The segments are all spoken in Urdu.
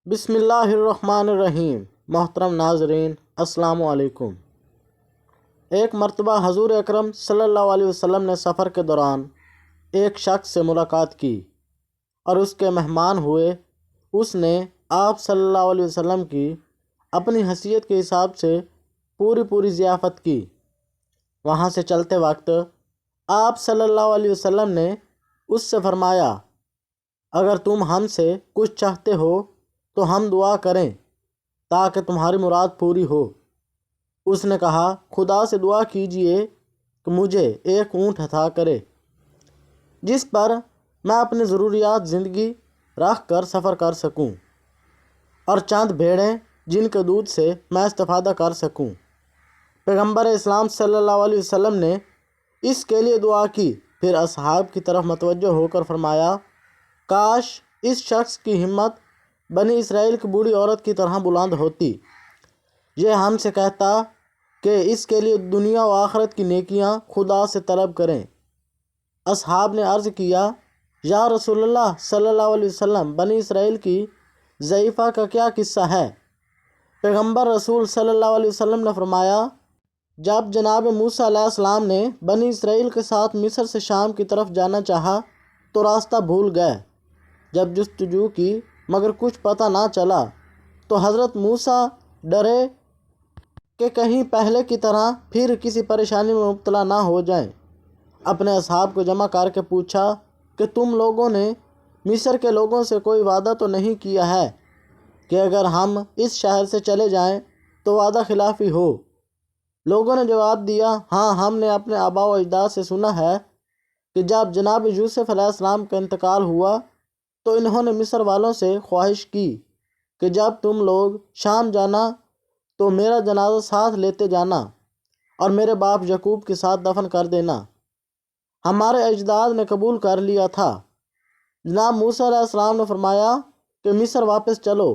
بسم اللہ الرحمن الرحیم۔ محترم ناظرین، السلام علیکم۔ ایک مرتبہ حضور اکرم صلی اللہ علیہ وسلم نے سفر کے دوران ایک شخص سے ملاقات کی اور اس کے مہمان ہوئے۔ اس نے آپ صلی اللہ علیہ وسلم کی اپنی حیثیت کے حساب سے پوری ضیافت کی۔ وہاں سے چلتے وقت آپ صلی اللہ علیہ وسلم نے اس سے فرمایا، اگر تم ہم سے کچھ چاہتے ہو تو ہم دعا کریں تاکہ تمہاری مراد پوری ہو۔ اس نے کہا، خدا سے دعا کیجئے کہ مجھے ایک اونٹ عطا کرے جس پر میں اپنی ضروریات زندگی رکھ کر سفر کر سکوں، اور چند بھیڑیں جن کے دودھ سے میں استفادہ کر سکوں۔ پیغمبر اسلام صلی اللہ علیہ وسلم نے اس کے لیے دعا کی، پھر اصحاب کی طرف متوجہ ہو کر فرمایا، کاش اس شخص کی ہمت بنی اسرائیل کی بوڑھی عورت کی طرح بلند ہوتی۔ یہ ہم سے کہتا کہ اس کے لیے دنیا و آخرت کی نیکیاں خدا سے طلب کریں۔ اصحاب نے عرض کیا، یا رسول اللہ صلی اللہ علیہ وسلم، بنی اسرائیل کی ضعیفہ کا کیا قصہ ہے؟ پیغمبر رسول صلی اللہ علیہ وسلم نے فرمایا، جب جناب موسیٰ علیہ السلام نے بنی اسرائیل کے ساتھ مصر سے شام کی طرف جانا چاہا تو راستہ بھول گئے۔ جب جستجو کی مگر کچھ پتہ نہ چلا تو حضرت موسیٰ ڈرے کہ کہیں پہلے کی طرح پھر کسی پریشانی میں مبتلا نہ ہو جائیں۔ اپنے اصحاب کو جمع کر کے پوچھا کہ تم لوگوں نے مصر کے لوگوں سے کوئی وعدہ تو نہیں کیا ہے کہ اگر ہم اس شہر سے چلے جائیں تو وعدہ خلافی ہو؟ لوگوں نے جواب دیا، ہاں، ہم نے اپنے آباء و اجداد سے سنا ہے کہ جب جناب یوسف علیہ السلام کا انتقال ہوا تو انہوں نے مصر والوں سے خواہش کی کہ جب تم لوگ شام جانا تو میرا جنازہ ساتھ لیتے جانا اور میرے باپ یعقوب کے ساتھ دفن کر دینا۔ ہمارے اجداد نے قبول کر لیا تھا۔ جناب موسیٰ علیہ السلام نے فرمایا کہ مصر واپس چلو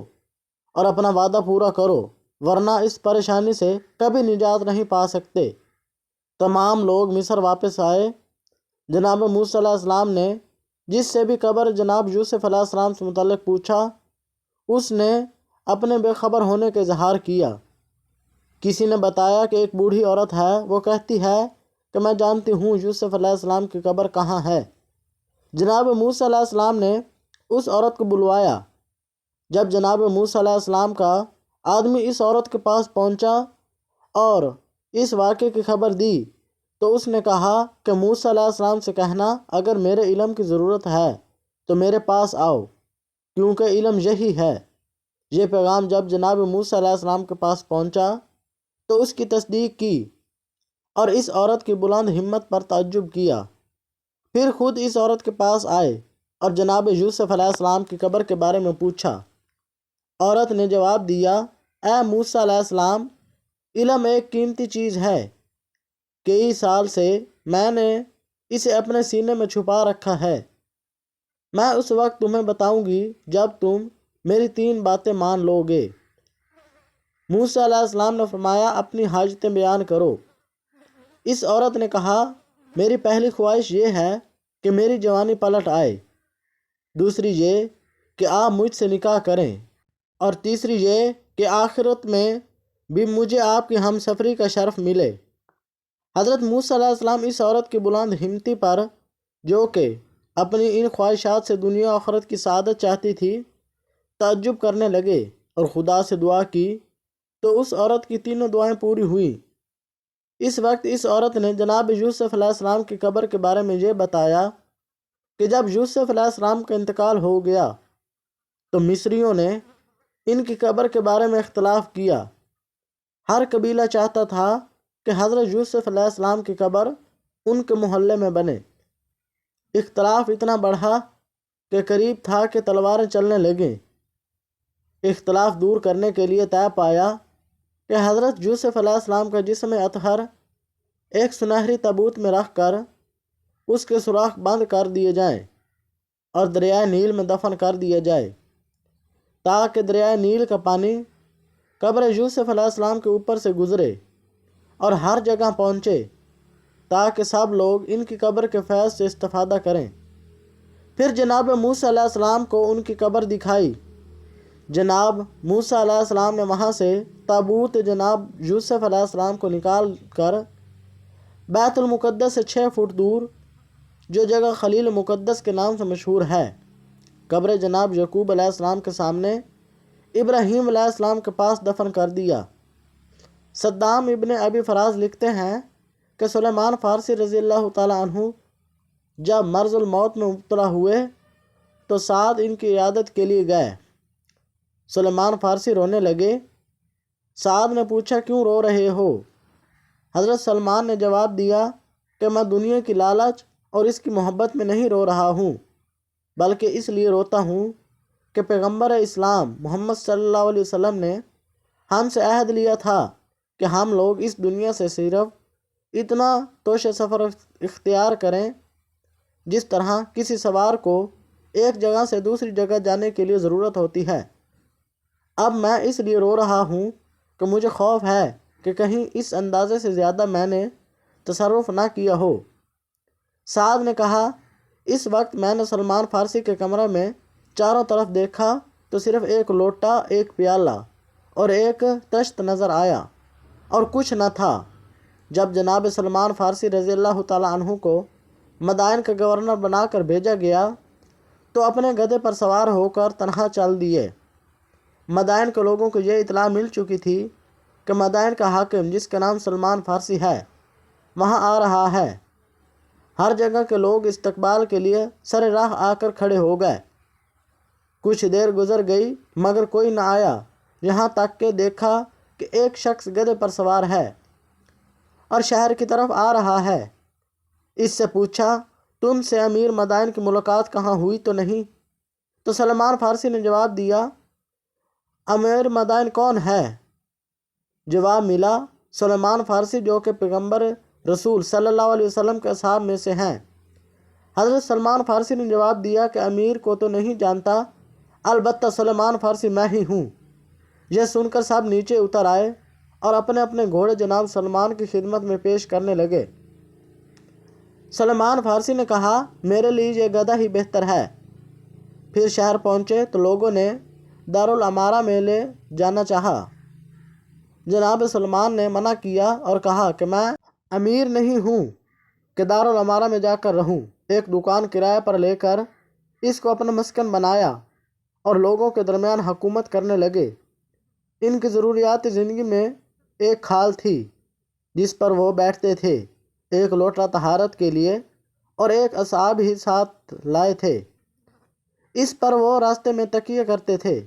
اور اپنا وعدہ پورا کرو، ورنہ اس پریشانی سے کبھی نجات نہیں پا سکتے۔ تمام لوگ مصر واپس آئے۔ جناب موسیٰ علیہ السلام نے جس سے بھی قبر جناب یوسف علیہ السلام سے متعلق پوچھا، اس نے اپنے بے خبر ہونے کا اظہار کیا۔ کسی نے بتایا کہ ایک بوڑھی عورت ہے، وہ کہتی ہے کہ میں جانتی ہوں یوسف علیہ السلام کی قبر کہاں ہے۔ جناب موسیٰ علیہ السلام نے اس عورت کو بلوایا۔ جب جناب موسیٰ علیہ السلام کا آدمی اس عورت کے پاس پہنچا اور اس واقعے کی خبر دی تو اس نے کہا کہ موسیٰ علیہ السلام سے کہنا، اگر میرے علم کی ضرورت ہے تو میرے پاس آؤ، کیونکہ علم یہی ہے۔ یہ پیغام جب جناب موسیٰ علیہ السلام کے پاس پہنچا تو اس کی تصدیق کی اور اس عورت کی بلند ہمت پر تعجب کیا۔ پھر خود اس عورت کے پاس آئے اور جناب یوسف علیہ السلام کی قبر کے بارے میں پوچھا۔ عورت نے جواب دیا، اے موسیٰ علیہ السلام، علم ایک قیمتی چیز ہے، کئی سال سے میں نے اسے اپنے سینے میں چھپا رکھا ہے۔ میں اس وقت تمہیں بتاؤں گی جب تم میری 3 باتیں مان لو گے۔ موسیٰ علیہ السلام نے فرمایا، اپنی حاجتیں بیان کرو۔ اس عورت نے کہا، میری پہلی خواہش یہ ہے کہ میری جوانی پلٹ آئے، دوسری یہ کہ آپ مجھ سے نکاح کریں، اور تیسری یہ کہ آخرت میں بھی مجھے آپ کی ہم سفری کا شرف ملے۔ حضرت موسیٰ علیہ السلام اس عورت کی بلند ہمتی پر، جو کہ اپنی ان خواہشات سے دنیا و آخرت کی سعادت چاہتی تھی، تعجب کرنے لگے اور خدا سے دعا کی تو اس عورت کی تینوں دعائیں پوری ہوئیں۔ اس وقت اس عورت نے جناب یوسف علیہ السلام کی قبر کے بارے میں یہ بتایا کہ جب یوسف علیہ السلام کا انتقال ہو گیا تو مصریوں نے ان کی قبر کے بارے میں اختلاف کیا۔ ہر قبیلہ چاہتا تھا کہ حضرت یوسف علیہ السلام کی قبر ان کے محلے میں بنے۔ اختلاف اتنا بڑھا کہ قریب تھا کہ تلواریں چلنے لگیں۔ اختلاف دور کرنے کے لیے طے پایا کہ حضرت یوسف علیہ السلام کا جسم اطہر ایک سنہری تابوت میں رکھ کر اس کے سوراخ بند کر دیے جائیں اور دریائے نیل میں دفن کر دیا جائے، تاکہ دریائے نیل کا پانی قبر یوسف علیہ السلام کے اوپر سے گزرے اور ہر جگہ پہنچے، تاکہ سب لوگ ان کی قبر کے فیض سے استفادہ کریں۔ پھر جناب موسیٰ علیہ السلام کو ان کی قبر دکھائی جناب موسیٰ علیہ السلام نے وہاں سے تابوت جناب یوسف علیہ السلام کو نکال کر بیت المقدس سے 6 فٹ دور جو جگہ خلیل مقدس کے نام سے مشہور ہے قبر جناب یعقوب علیہ السلام کے سامنے ابراہیم علیہ السلام کے پاس دفن کر دیا۔ صدام ابن ابی فراز لکھتے ہیں کہ سلیمان فارسی رضی اللہ تعالیٰ عنہ جب مرض الموت میں مبتلا ہوئے تو سعد ان کی عیادت کے لیے گئے۔ سلیمان فارسی رونے لگے۔ سعد نے پوچھا کیوں رو رہے ہو؟ حضرت سلمان نے جواب دیا کہ میں دنیا کی لالچ اور اس کی محبت میں نہیں رو رہا ہوں، بلکہ اس لیے روتا ہوں کہ پیغمبر اسلام محمد صلی اللہ علیہ وسلم نے ہم سے عہد لیا تھا کہ ہم لوگ اس دنیا سے صرف اتنا توش سفر اختیار کریں جس طرح کسی سوار کو ایک جگہ سے دوسری جگہ جانے کے لیے ضرورت ہوتی ہے۔ اب میں اس لیے رو رہا ہوں کہ مجھے خوف ہے کہ کہیں اس اندازے سے زیادہ میں نے تصرف نہ کیا ہو۔ سعد نے کہا اس وقت میں نے سلمان فارسی کے کمرے میں چاروں طرف دیکھا تو صرف ایک لوٹا، ایک پیالہ اور ایک تشت نظر آیا اور کچھ نہ تھا۔ جب جناب سلمان فارسی رضی اللہ تعالیٰ عنہ کو مدائن کا گورنر بنا کر بھیجا گیا تو اپنے گدھے پر سوار ہو کر تنہا چل دیے۔ مدائن کے لوگوں کو یہ اطلاع مل چکی تھی کہ مدائن کا حاکم جس کا نام سلمان فارسی ہے وہاں آ رہا ہے۔ ہر جگہ کے لوگ استقبال کے لیے سر راہ آ کر کھڑے ہو گئے۔ کچھ دیر گزر گئی مگر کوئی نہ آیا، یہاں تک کہ دیکھا کہ ایک شخص گدھے پر سوار ہے اور شہر کی طرف آ رہا ہے۔ اس سے پوچھا تم سے امیر مدائن کی ملاقات کہاں ہوئی تو نہیں؟ تو سلمان فارسی نے جواب دیا امیر مدائن کون ہے؟ جواب ملا سلمان فارسی جو کہ پیغمبر رسول صلی اللہ علیہ وسلم کے اصحاب میں سے ہیں۔ حضرت سلمان فارسی نے جواب دیا کہ امیر کو تو نہیں جانتا، البتہ سلمان فارسی میں ہی ہوں۔ یہ سن کر سب نیچے اتر آئے اور اپنے اپنے گھوڑے جناب سلمان کی خدمت میں پیش کرنے لگے۔ سلمان فارسی نے کہا میرے لیے یہ گدھا ہی بہتر ہے۔ پھر شہر پہنچے تو لوگوں نے دارالامارہ میں لے جانا چاہا۔ جناب سلمان نے منع کیا اور کہا کہ میں امیر نہیں ہوں کہ دارالامارہ میں جا کر رہوں۔ ایک دکان کرائے پر لے کر اس کو اپنا مسکن بنایا اور لوگوں کے درمیان حکومت کرنے لگے۔ ان کی ضروریات زندگی میں ایک کھال تھی جس پر وہ بیٹھتے تھے، ایک لوٹا طہارت کے لیے اور ایک اصحاب ہی ساتھ لائے تھے، اس پر وہ راستے میں تکیہ کرتے تھے۔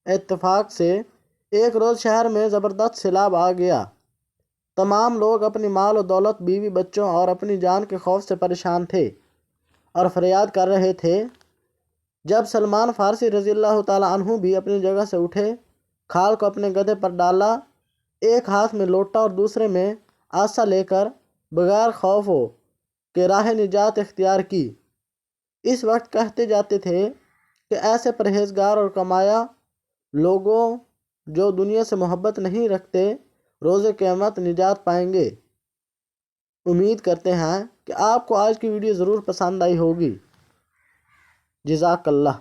اتفاق سے ایک روز شہر میں زبردست سیلاب آ گیا۔ تمام لوگ اپنی مال و دولت، بیوی بچوں اور اپنی جان کے خوف سے پریشان تھے اور فریاد کر رہے تھے۔ جب سلمان فارسی رضی اللہ تعالیٰ عنہ بھی اپنی جگہ سے اٹھے، کھال کو اپنے گدھے پر ڈالا، ایک ہاتھ میں لوٹا اور دوسرے میں آسا لے کر بغیر خوف ہو کہ راہ نجات اختیار کی۔ اس وقت کہتے جاتے تھے کہ ایسے پرہیزگار اور کمایا لوگوں جو دنیا سے محبت نہیں رکھتے روز قیامت نجات پائیں گے۔ امید کرتے ہیں کہ آپ کو آج کی ویڈیو ضرور پسند آئی ہوگی۔ جزاک اللہ۔